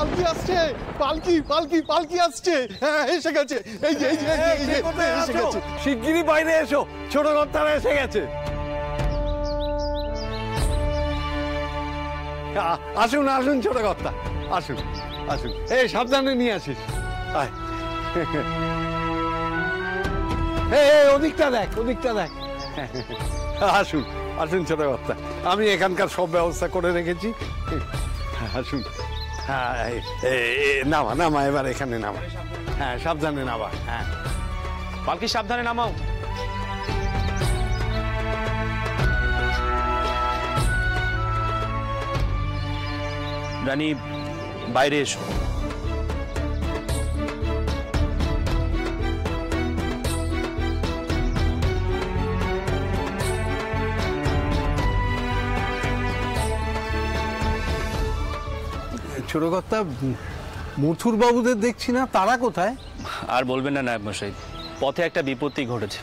পালকি আসছে, পালকি পালকি পালকি আসছে। হ্যাঁ এসে গেছে, এই যে এসে গেছে। শিগগিরই বাইরে এসো, ছোট কর্তারা এসে গেছে। আসুন আসুন ছোট কর্তা, আসুন আসুন। এই সাবধানে নিয়ে আসিস। ওদিকটা দেখ, ওদিকটা দেখ। আসুন আসুন ছোট কর্তা, আমি এখানকার সব ব্যবস্থা করে রেখেছি। আসুন। নামা নামা, এবার এখানে নামা। হ্যাঁ সাবধানে নামা। হ্যাঁ পালকি সাবধানে নামাও। রানী বাইরে এসো। ছোট কর্তা, মথুর বাবুদের দেখছি না, তারা কোথায়? আর বলবেন না নায়ব মশাই, পথে একটা বিপত্তি ঘটেছে।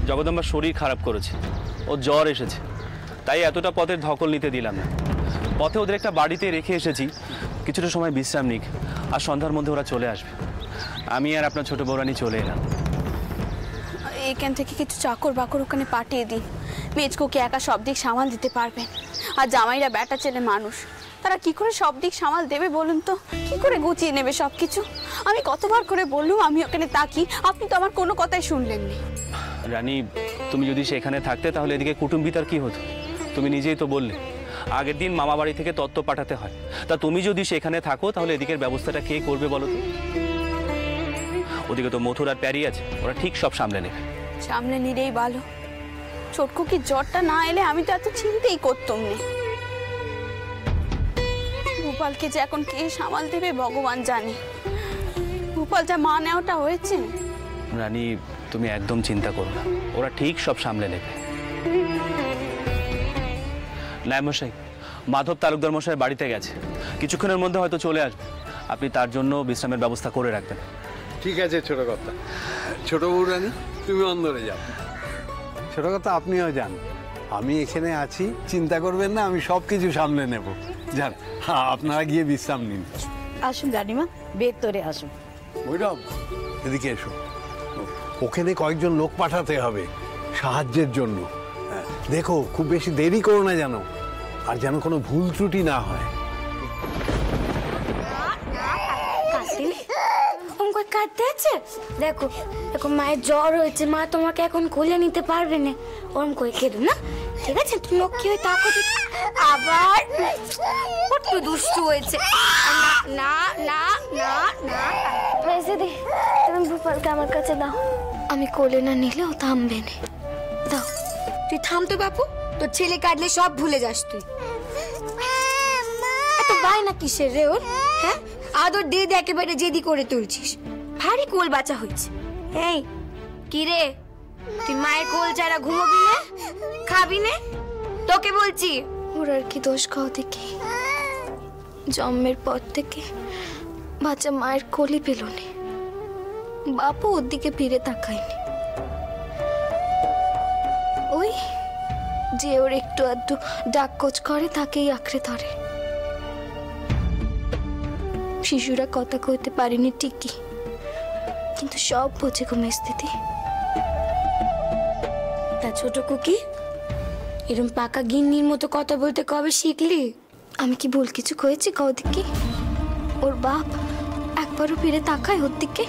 জগদম্বার শরীর খারাপ করেছে, ও জ্বর এসেছে, তাই এতটা পথের ধকল নিতে দিলাম না। পথে ওদের একটা বাড়িতে রেখে এসেছি, কিছুটা সময় বিশ্রাম নিক, আর সন্ধ্যার মধ্যে ওরা চলে আসবে। আমি আর আপনার ছোট বৌরানী চলে এলাম। এখান থেকে কিছু চাকর বাকর ওখানে পাঠিয়ে দিন। মেজকোকে একা সব দিক সামাল দিতে পারবেন, আর জামাইরা বেটা ছেলে মানুষ, তারা কি করে সব দিক সামাল দেবে বলুন তো? কি করে গুছিয়ে নেবে সব কিছু? আমি কতবার করে বললুম আমি ওখানে থাকি, আপনি তো আমার কোনো কথাই শুনলেননি। রানী, তুমি যদি সেখানে থাকতে তাহলে এদিকে কুটুম্বিতার কি হতো? তুমি নিজেই তো বললে আগের দিন মামা বাড়ি থেকে তত্ত্ব পাঠাতে হয়। তা তুমি যদি সেখানে থাকো তাহলে এদিকের ব্যবস্থাটা কে করবে বলো তো? ওদিকে তো মথুর আর প্যারি আছে, ওরা ঠিক সব সামলে নেবে। সামলে নিলেই ভালো। ছোটকু কি জ্বরটা না এলে আমি তো এত চিন্তাই করতাম না। গোপালকে যে এখন কে সামাল দেবে ভগবান জানে। গোপাল যা মা নেওয়াটা হয়েছে। রানী, তুমি একদম চিন্তা করো না, ওরা ঠিক সব সামলে নেবে। নায়ব মশাই, মাধব তালুকদার মশাই বাড়িতে গেছে, কিছুক্ষণের মধ্যে হয়তো চলে আসবে। আপনি তার জন্য বিশ্রামের ব্যবস্থা করে রাখবেন। ঠিক আছে ছোট কর্তা। ছোট বৌরানী, তুমি অন্দরে যাও। ছোট কর্তা আপনিও যান, আমি এখানে আছি, চিন্তা করবেন না, আমি সব কিছু সামলে নেব। যান, আপনারা গিয়ে বিশ্রাম নিন। আসুন রানীমা, ভেতরে আসুন। বৈরব, এদিকে এসো। ওখানে কয়েকজন লোক পাঠাতে হবে সাহায্যের জন্য। দেখো খুব বেশি দেরি করো না যেন, আর যেন কোনো ভুল ত্রুটি না হয়। কাঁদতে আছে, দেখো দেখো মায়ের জ্বর হয়েছে, মা তোমাকে এখন কোলে নিতে পারবে না। ওরম করে কেঁদো না, ঠিক আছে? তুমি লক্ষ্মী হয়ে তাকো। আবার কত দুষ্টু হয়েছে। না না না না, দি তুমি ভূপালকে আমার কাছে দাও। আমি কোলে না নিলেও থামবে না। দাও। তুই থাম তো বাপু, তোর ছেলে কাঁদলে সব ভুলে যাস তুই। এত বায়না কিসের রে ওর? হ্যাঁ, আদর দিয়ে একেবারে জেদি করে তুলছিস। ভারী কোল বাঁচা হয়েছে। এই কি রে, তুই মায়ের কোল ছাড়া ঘুমোবি না, খাবি না? তোকে বলছি। ওর আর কি দোষ খাও দেখি, জন্মের পর থেকে বাচ্চা মায়ের কোলই পেল না, বাপু ওর দিকে ফিরে তাকায়নি। ওই যে ওর একটু আধটু ডাক কোচ করে তাকেই আঁকড়ে ধরে। শিশুরা কথা কইতে পারেনি ঠিকই, কিন্তু সব বোঝে গো মেজদিদি। তা ছোট কুকি, এরম পাকা গিন্নির মতো কথা বলতে কবে শিখলি? আমি কি ভুল কিছু করেছি কও দেখি? ওর বাপ একবারও ফিরে তাকায় ওর দিকে?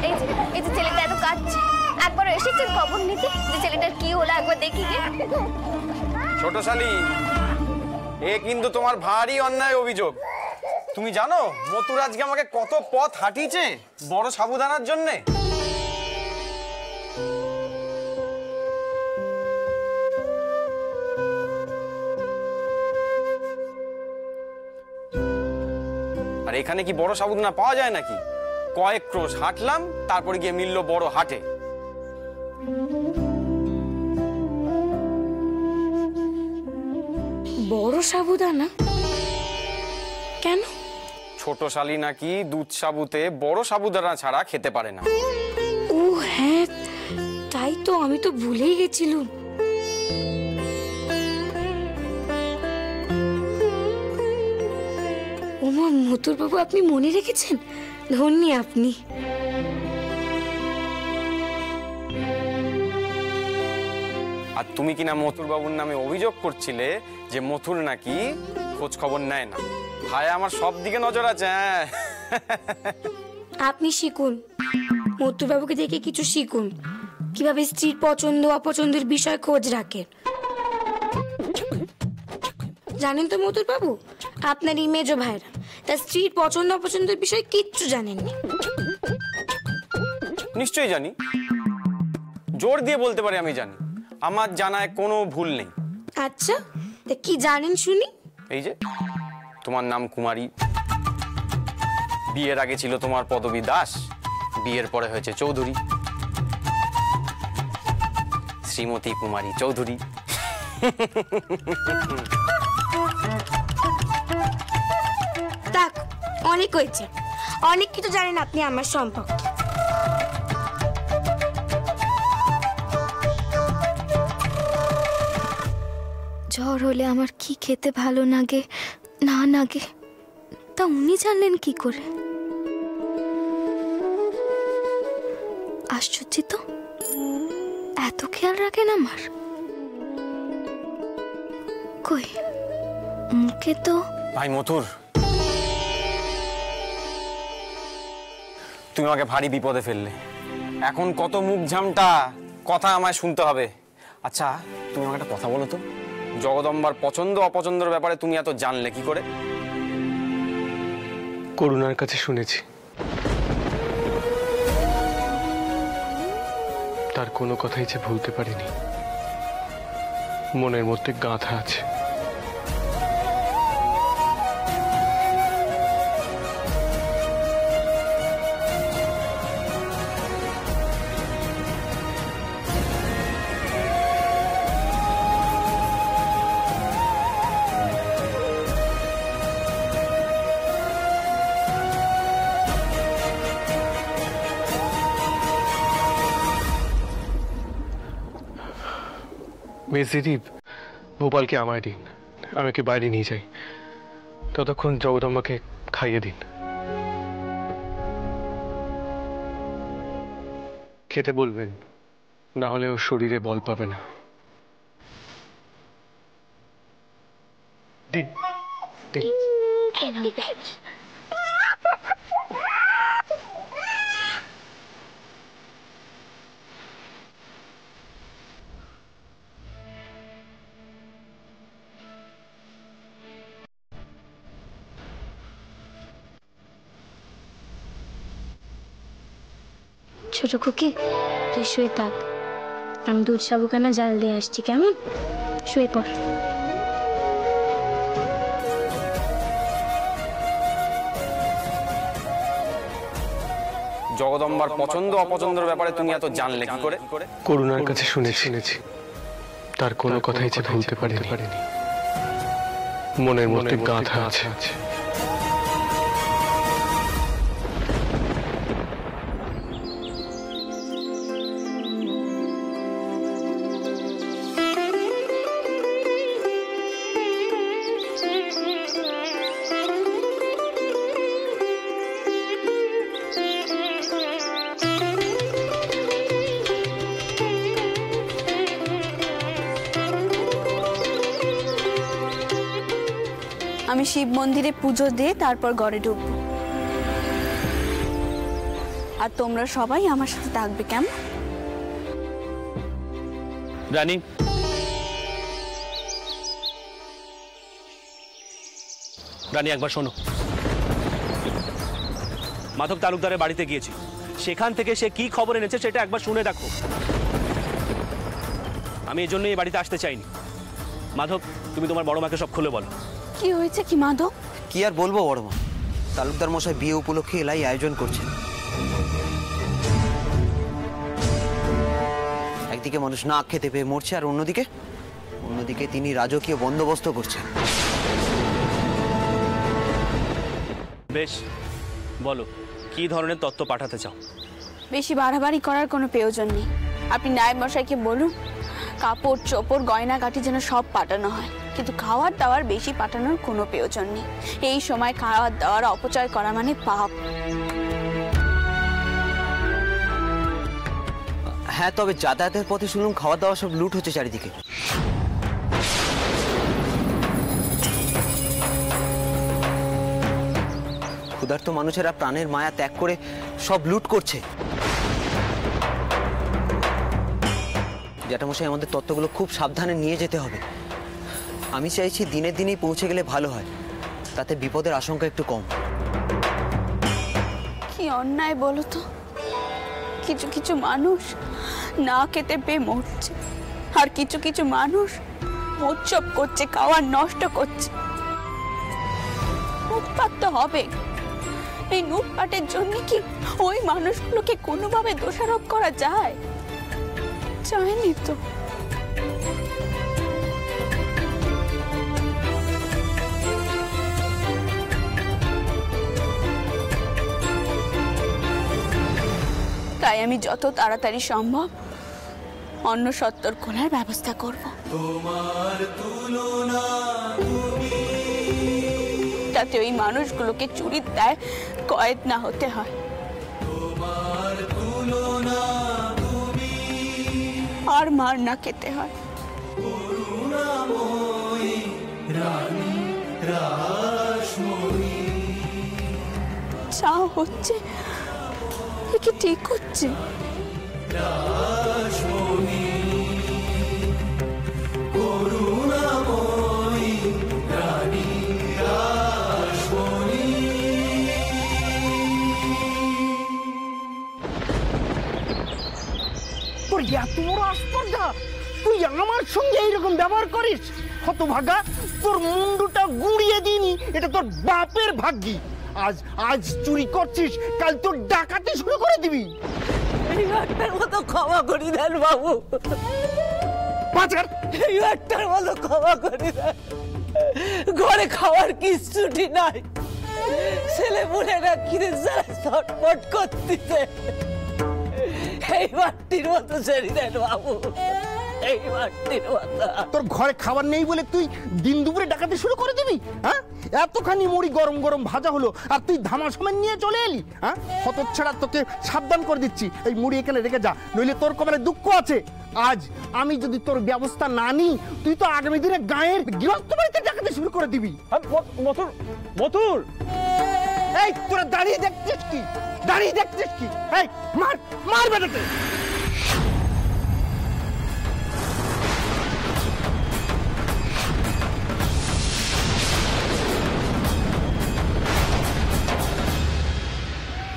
এই যে ছেলেটা এত কাঁদছে, একবার এসেছেন খবর নিতে যে ছেলেটার কি হলো, একবার দেখি গে। ছোট শালি, এ কিন্তু তোমার ভারী অন্যায় অভিযোগ। তুমি জানো মথুর আজকে আমাকে কত পথ হাঁটিয়েছে বড় সাবুদানার জন্যে? আর এখানে কি বড় সাবুদানা পাওয়া যায় নাকি? কয়েক ক্রোশ হাঁটলাম, তারপরে গিয়ে মিলল বড় হাটে। বড় সাবুদানা কেন? ছোট শালি নাকি দুধ সাবুতে বড় সাবুদানা ছাড়া খেতে পারে না। ও হ্যাঁ, তাই তো, আমি তো ভুলেই গেছিলাম। ও ওমা মতুর বাবু, আপনি মনে রেখেছেন, ধন্যী আপনি। আর তুমি কিনা মথুর বাবুর নামে অভিযোগ করছিলে যে মথুর নাকি খোঁজ খবর নেয় না। ভাই আমার সব দিকে নজর আছে। হ্যাঁ, আপনি শিখুন, মতুর বাবুকে দেখে কিছু শিখুন, কিভাবে স্ত্রীর পছন্দ অপছন্দের বিষয় খোঁজ রাখেন। জানেন তো মতুর বাবু, আপনার এই মেজো ভাইরা তার স্ত্রীর পছন্দ অপছন্দের বিষয় কিচ্ছু জানেননি। নিশ্চয়ই জানি, জোর দিয়ে বলতে পারি আমি জানি। আমার জানায় কোনো ভুল নেই। আচ্ছা, তা কি জানেন শুনি? এই যে তোমার নাম কুমারী, বিয়ের আগে ছিল তোমার পদবী দাস, বিয়ের পরে হয়েছে চৌধুরী, শ্রীমতী কুমারী চৌধুরী। তাক, অনেক হয়েছে, অনেক কিছু জানেন আপনি আমার সম্পর্কে। জ্বর হলে আমার কি খেতে ভালো লাগে না লাগে তা উনি জানলেন কি করে? আশ্চর্য তো, এত খেয়াল রাখেন আমার। কই মুখে তো। ভাই মথুর, তুমি আমাকে ভারী বিপদে ফেললে। এখন কত মুখ ঝামটা কথা আমায় শুনতে হবে। আচ্ছা তুমি আমাকে একটা কথা বলো তো, জগদম্বার পছন্দ অপছন্দের ব্যাপারে তুমি এত জানলে কি করে? করুণার কাছে শুনেছি। তার কোনো কথাই যে ভুলতে পারিনি, মনের মধ্যে গাঁথা আছে। মেজদিদি, ভোপালকে আমায় দিন, আমি ওকে বাইরে নিয়ে যাই, ততক্ষণ জগদম্বাকে খাইয়ে দিন। খেতে বলবেন, না হলে ওর শরীরে বল পাবে না। দিন দিন। ছোট খুকি, তুই শুয়ে থাক, আমি দুধ সাবুকানা জাল দিয়ে আসছি, কেমন? শুয়ে পড়। জগদম্বার পছন্দ অপছন্দের ব্যাপারে তুমি এত জানলে কি করে? করুণার কাছে শুনেছি, তার কোনো কথাই যে ভুলতে পারিনি, মনের মধ্যে গাঁথা আছে। আমি শিব মন্দিরে পুজো দিয়ে তারপর ঘরে ঢুকবো, আর তোমরা সবাই আমার সাথে থাকবে, কেমন? রানী, রানী একবার শোনো। মাধব তালুকদারের বাড়িতে গিয়েছি, সেখান থেকে সে কি খবর এনেছে সেটা একবার শুনে দেখো। আমি এই জন্য এই বাড়িতে আসতে চাইনি। মাধব, তুমি তোমার বড় মাকে সব খুলে বলো। কি হয়েছে কি মাধব? কি আর বলবো বড় মা, তালুকদার মশাই বিয়ে উপলক্ষে এলাই আয়োজন করছেন। একদিকে মানুষ না খেতে পেয়ে মরছে, আর অন্যদিকে তিনি রাজকীয় বন্দোবস্ত করছেন। বেশ, বলো কি ধরনের তত্ত্ব পাঠাতে চাও? বেশি বাড়াবাড়ি করার কোনো প্রয়োজন নেই। আপনি নায়েব মশাইকে বলুন কাপড় চোপড় গয়নাগাটি যেন সব পাঠানো হয়, কিন্তু খাওয়ার দাওয়ার বেশি পাঠানোর কোনো প্রয়োজন নেই। এই সময় খাওয়ার দাওয়ার অপচয় করা মানে পাপ। হ্যাঁ, তবে যাতায়াতের পথে শুনলাম খাওয়া দাওয়া সব লুট হচ্ছে চারিদিকে। ক্ষুধার্ত মানুষেরা প্রাণের মায়া ত্যাগ করে সব লুট করছে। জ্যাঠামশাই, আমাদের তত্ত্বগুলো খুব সাবধানে নিয়ে যেতে হবে। আমি চাইছি দিনের দিনেই পৌঁছে গেলে ভালো হয়, তাতে বিপদের আশঙ্কা একটু কম। কি অন্যায় বলো তো, কিছু কিছু মানুষ না খেতে পেয়ে মরছে, আর কিছু কিছু মানুষ উৎসব করছে, খাওয়ার নষ্ট করছে। উৎপাত তো হবে। এই লুটপাটের জন্য কি ওই মানুষগুলোকে কোনোভাবে দোষারোপ করা যায়? চায়নি তো। তাই আমি যত তাড়াতাড়ি সম্ভব অন্য সত্তর খোলার ব্যবস্থা করব। যাতে ওই মানুষগুলোকে চুরির দায় কয়েদ না হতে হয়। আর মার না খেতে হয়। যা হচ্ছে কি ঠিক হচ্ছে? তোর এত বড় আস্পর্ধা, তুই আমার সঙ্গে এইরকম ব্যবহার করিস? হতভাগা, তোর মুন্ডুটা গুড়িয়ে দিইনি, এটা তোর বাপের ভাগ্যি। আজ আজ চুরি করছিস, কাল তোর ডাকাতি শুরু করে দিবি। এইবারটার মতো ক্ষমা করি দেন বাবু, পাচার এইবারটার মতো ক্ষমা করি দেন। ঘরে খাওয়ার কিচ্ছুটি নাই, ছেলে মুলেরা কিনে যারা ছটফট করতেছে। এইবারটির মতো ছেড়ে দেন বাবু, এইবারটির মতো। তোর ঘরে খাবার নেই বলে তুই দিন দুপুরে ডাকাতি শুরু করে দিবি? হ্যাঁ, এতখানি মুড়ি গরম গরম ভাজা হলো আর তুই ধামা সময় নিয়ে চলে এলি? হ্যাঁ, হতচ্ছাড়া, তোকে সাবধান করে দিচ্ছি, এই মুড়ি এখানে রেখে যা, নইলে তোর কপালে দুঃখ আছে। আজ আমি যদি তোর ব্যবস্থা না নিই, তুই তো আগামী দিনে গায়ের গৃহস্থ বাড়িতে ডাকাতি শুরু করে দিবি। মথুর, মথুর, এই তোরা দাঁড়িয়ে দেখছিস কি? দাঁড়িয়ে দেখছিস কি? এই মার, মার বেটাকে।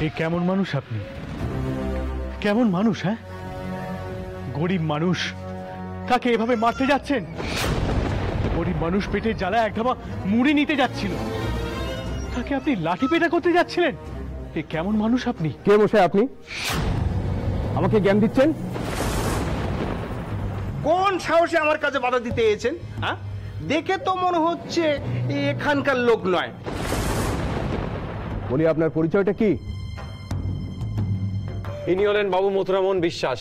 এই কেমন মানুষ আপনি? কেমন মানুষ? হ্যাঁ, গরিব মানুষ, তাকে এভাবে মারতে যাচ্ছেন? গরিব মানুষ পেটে জ্বালা এক ধামা মুড়ি নিতে যাচ্ছিল, তাকে আপনি লাঠি পেটা করতে যাচ্ছিলেন? এই কেমন মানুষ আপনি? কে মশাই আপনি? আমাকে জ্ঞান দিচ্ছেন? কোন সাহসে আমার কাছে বাধা দিতে এসেছেন? হ্যাঁ, দেখে তো মনে হচ্ছে এখানকার লোক নয়। বলি, আপনার পরিচয়টা কি? ইনি হলেন বাবু মথুরামোহন বিশ্বাস,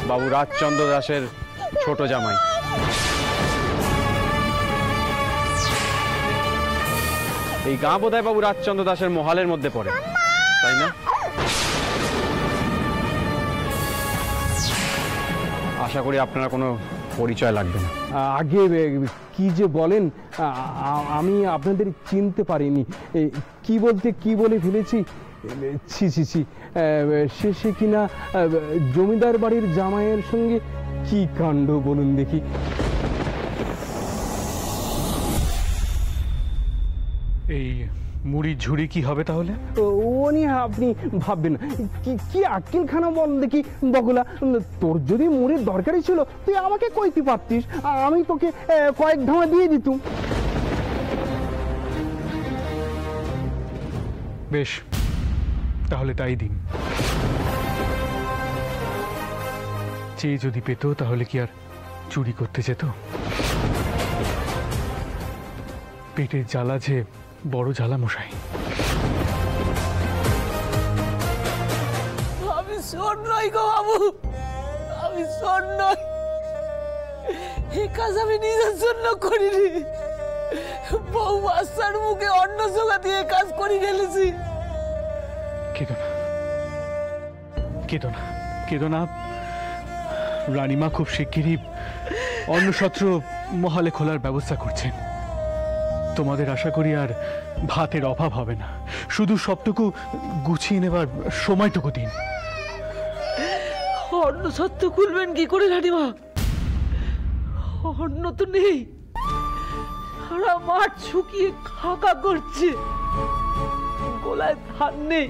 বাবু রাজচন্দ্র দাসের ছোট জামাই। এই গাঁ বোধহয় বাবু রাজচন্দ্র দাসের মহালের মধ্যে পড়ে, তাই না? আশা করি আপনারা কোনো পরিচয় লাগবে না। আগে কি যে বলেন, আমি আপনাদের চিনতে পারিনি। কি বলতে কি বলে ফেলেছি। ছি ছি ছি, শেষে কিনা জমিদার বাড়ির জামাইয়ের সঙ্গে কি কাণ্ড বলুন দেখি। এই মুড়ি ঝুড়ি কি হবে তাহলে? ও নিয়ে আপনি ভাববেন না। কি আক্কেল খানা বল দেখি বগলা, তোর যদি মুড়ির দরকারই ছিল তুই আমাকে কইতে পারতিস, আমি তোকে কয়েক ধামা দিয়ে দিতুম। বেশ, তাহলে তাই দিন। চেয়ে যদি পেত তাহলে কি আর চুরি করতে যেত? পেটের জ্বালা যে বড় জ্বালা মশাই। আমি শোন নই গো বাবু, আমি শোন নই। এই কাজ আমি নিজের জন্য করিনি, বউ বাচ্চার মুখে অন্ন জোগা দিয়ে কাজ করে ফেলেছি। কেঁদো না। রানীমা খুব শিগগিরই অন্নসত্র মহালে খোলার ব্যবস্থা করছেন। তোমাদের আশা করি আর ভাতের অভাব হবে না। শুধু সবটুকু গুছিয়ে নেবার সময়টুকু দিন। অন্নসত্র খুলবেন কি করে রানীমা? অন্ন তো নেই, সারা মাঠ শুকিয়ে খাকা করছে, গোলায় ধান নেই।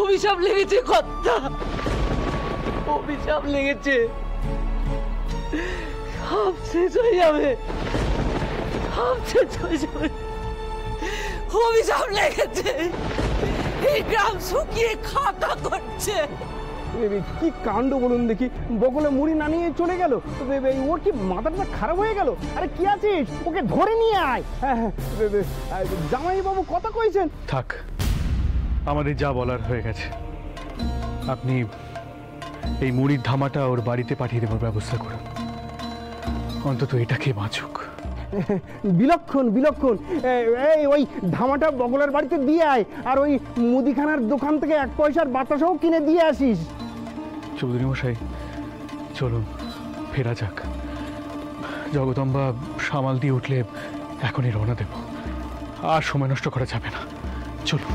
অভিশাপ লেগেছে কর্তা, অভিশাপ লেগেছে। সব শেষ হয়ে যাবে, সব শেষ হয়ে যাবে। অভিশাপ লেগেছে, এই গ্রাম শুকিয়ে খাকা করছে। কি কাণ্ড বলুন দেখি, বগলে মুড়ি না নিয়ে চলে গেল। ওর কি মাথাটা খারাপ হয়ে গেল? আরে কি আছিস, ওকে ধরে নিয়ে আয়। জামাই বাবু কথা কইছেন। থাক, আমাদের যা বলার হয়ে গেছে। আপনি এই মুড়ির ধামাটা ওর বাড়িতে পাঠিয়ে দেবার ব্যবস্থা করুন, অন্তত এটাকে বাঁচুক। বিলক্ষণ বিলক্ষণ। ওই ধামাটা বগলের বাড়িতে দিয়ে আয়, আর ওই মুদিখানার দোকান থেকে 1 পয়সার বাতাসাও কিনে দিয়ে আসিস। চৌধুরী মশাই, চলুন ফেরা যাক। জগদম্বা সামাল দিয়ে উঠলে এখনই রওনা দেব, আর সময় নষ্ট করা যাবে না। চলুন।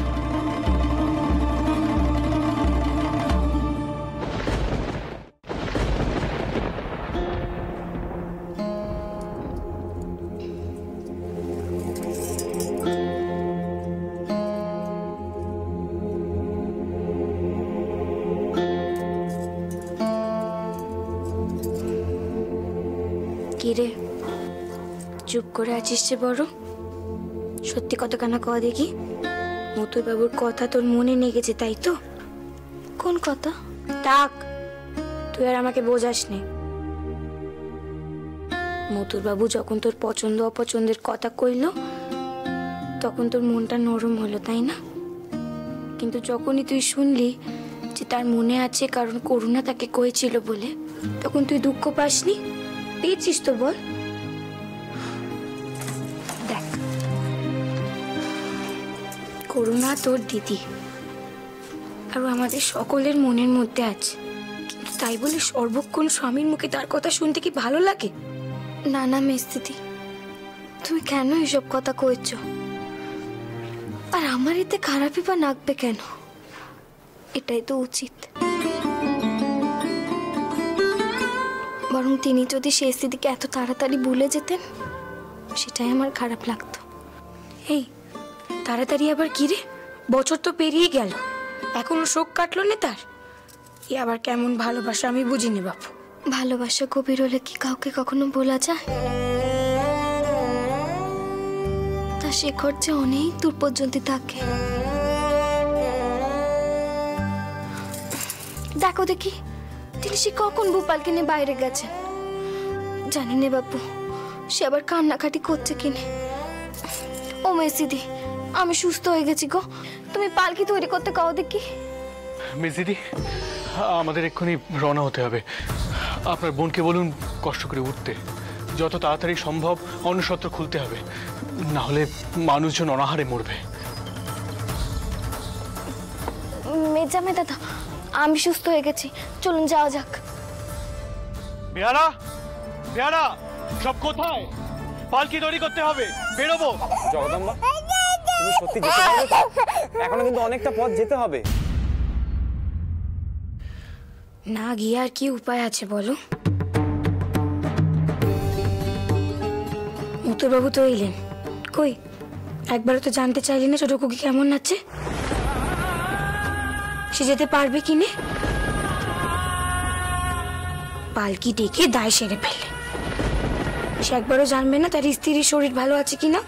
কিরে চুপ করে আছিস যে বড়? সত্যি কথা কেন কওয়া দেখি। মতুর বাবুর কথা তোর মনে লেগেছে তাই তো? কোন কথা? থাক, তুই আর আমাকে বোঝাস নে। মতুর বাবু যখন তোর পছন্দ অপছন্দের কথা কইল তখন তোর মনটা নরম হলো তাই না? কিন্তু যখনই তুই শুনলি যে তার মনে আছে কারণ করুণা তাকে কয়েছিল বলে, তখন তুই দুঃখ পাসনি? পেয়েছিস তো বল? দেখ, করুণা তোর দিদি আর আমাদের সকলের মনের মধ্যে আছে, কিন্তু তাই বলে সর্বক্ষণ স্বামীর মুখে তার কথা শুনতে কি ভালো লাগে? না না মেস দিদি, তুমি কেন এসব কথা কইছ? আর আমার এতে খারাপই বা লাগবে কেন? এটাই তো উচিত। বরং তিনি যদি সেই দিদিকে এত তাড়াতাড়ি ভুলে যেতেন সেটাই আমার খারাপ লাগতো। এই তাড়াতাড়ি আবার কি রে? বছর তো পেরিয়ে গেল, এখনো শোক কাটলো না তার? এ আবার কেমন ভালোবাসা আমি বুঝিনি বাপু। ভালোবাসা গভীর হলে কি কাউকে কখনো বলা যায়? তা শেখর যে অনেক দূর পর্যন্ত থাকে। দেখো দেখি তিনি সে কখন ভোপালকে নিয়ে বাইরে গেছেন। জানি না বাপু, সে আবার কান্নাকাটি করছে কিনে। ও মেসিদি, আমি সুস্থ হয়ে গেছি গো, তুমি পালকি তৈরি করতে কও দেখি। মিস দিদি, আমাদের এক্ষুনি রওনা হতে হবে। আপনার বোনকে বলুন কষ্ট করে উঠতে, যত তাড়াতাড়ি সম্ভব অন্নসত্র খুলতে হবে, না হলে মানুষজন অনাহারে মরবে। মেজামে দাদা, আমি সুস্থ হয়ে গেছি, চলুন যাওয়া যাক। বেয়ারা, বেয়ারা, সব কোথায়? পালকি তৈরি করতে হবে, বেরোবো। জগদম্বা, তুমি সত্যি যেতে পারবে তো? এখনো কিন্তু অনেকটা পথ যেতে হবে। না গিয়ে আর কি উপায় আছে বলো? মতুরবাবু তো এলেন, কই একবারও তো জানতে চাইলি না ছোট কুকি কেমন আছে? সে যেতে পারবে কিনে? পালকি ডেকে দায় সেরে ফেললে। সে একবারও জানবে না তার স্ত্রীর শরীর ভালো আছে কিনা?